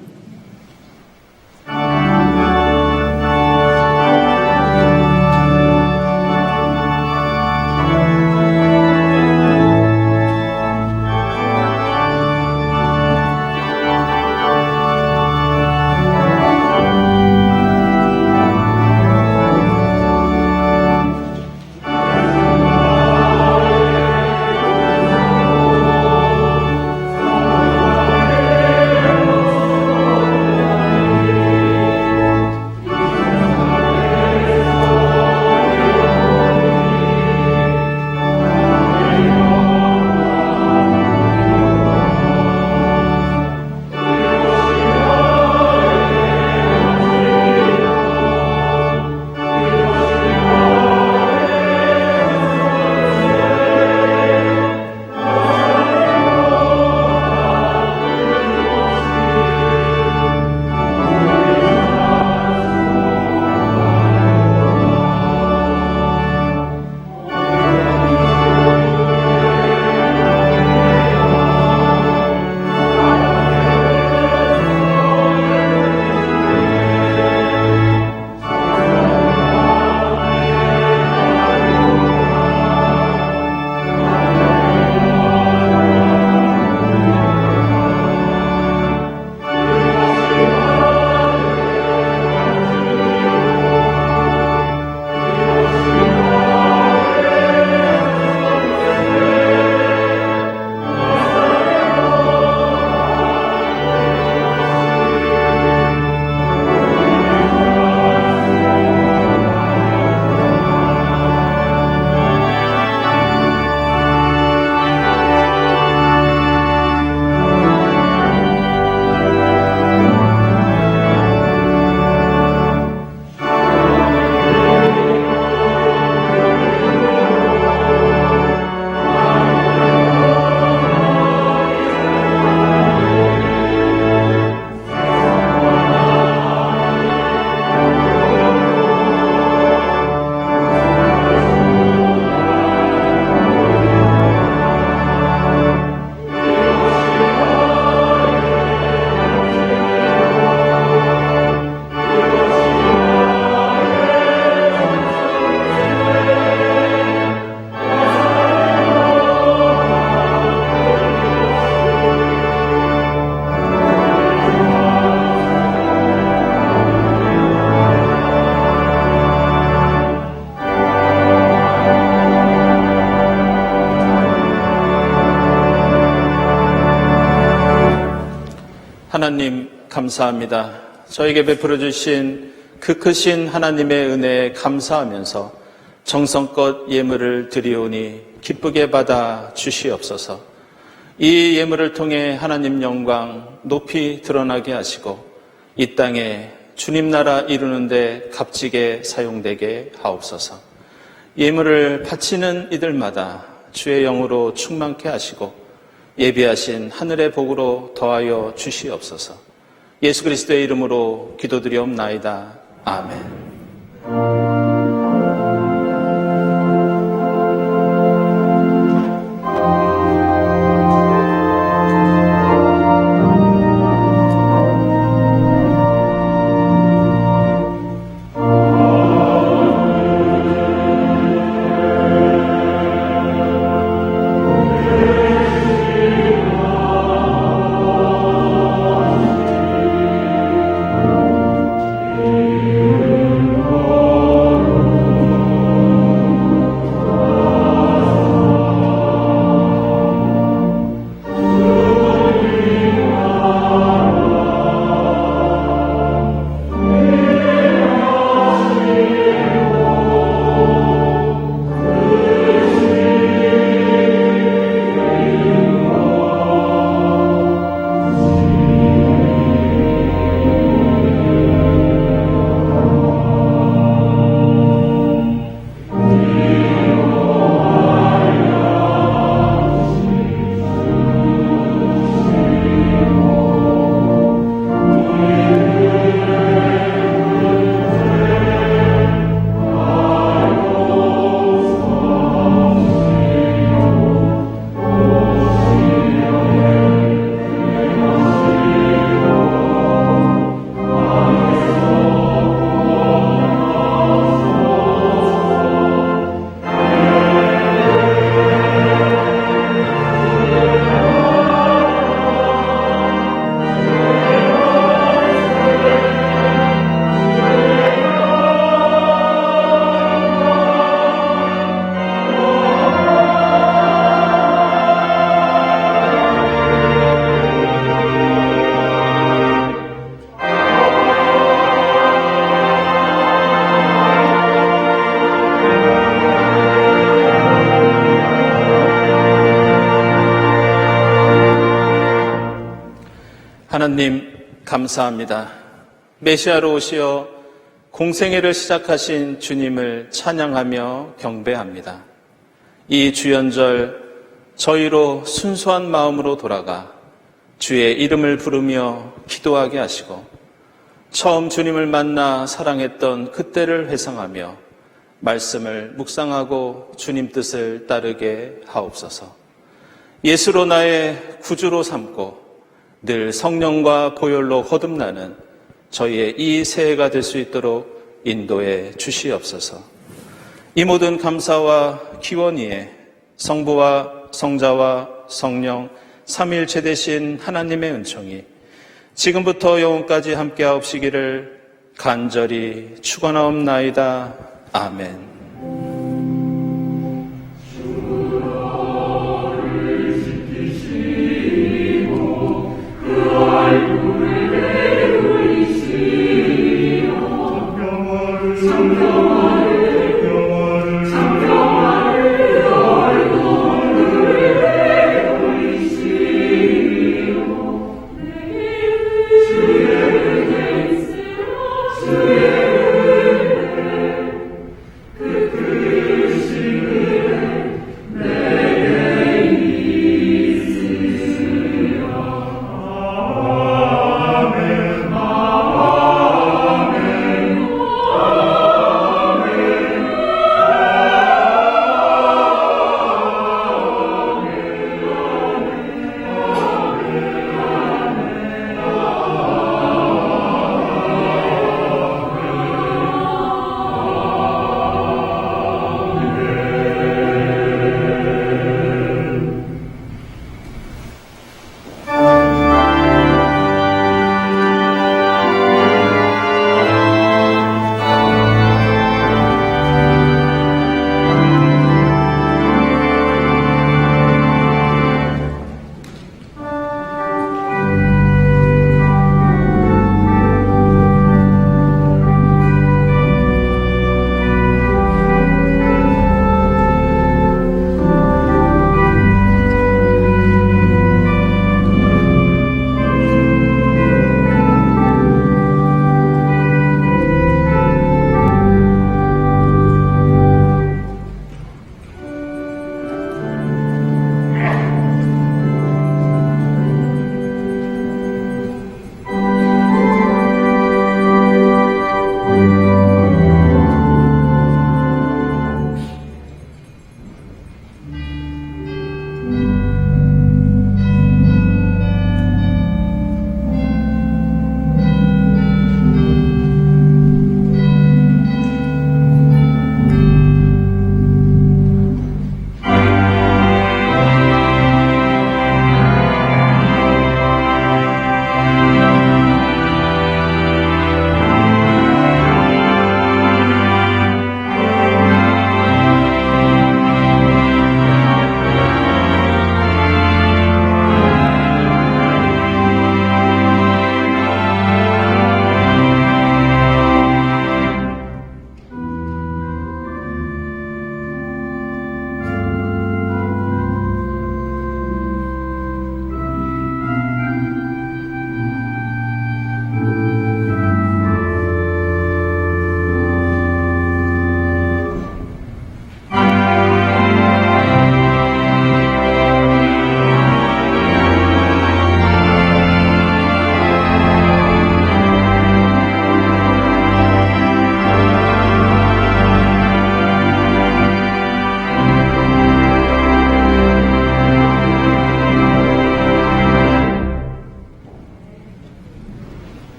하나님 감사합니다. 저에게 베풀어 주신 그 크신 하나님의 은혜에 감사하면서 정성껏 예물을 드리오니 기쁘게 받아 주시옵소서. 이 예물을 통해 하나님 영광 높이 드러나게 하시고 이 땅에 주님 나라 이루는 데 값지게 사용되게 하옵소서. 예물을 바치는 이들마다 주의 영으로 충만케 하시고 예비하신 하늘의 복으로 더하여 주시옵소서. 예수 그리스도의 이름으로 기도드리옵나이다. 아멘. 하나님 감사합니다. 메시아로 오시어 공생애를 시작하신 주님을 찬양하며 경배합니다. 이 주연절 저희로 순수한 마음으로 돌아가 주의 이름을 부르며 기도하게 하시고 처음 주님을 만나 사랑했던 그때를 회상하며 말씀을 묵상하고 주님 뜻을 따르게 하옵소서. 예수로 나의 구주로 삼고 늘 성령과 보혈로 거듭나는 저희의 이 새해가 될 수 있도록 인도해 주시옵소서. 이 모든 감사와 기원이에 성부와 성자와 성령 삼위일체 되신 하나님의 은총이 지금부터 영원까지 함께하옵시기를 간절히 축원하옵나이다. 아멘.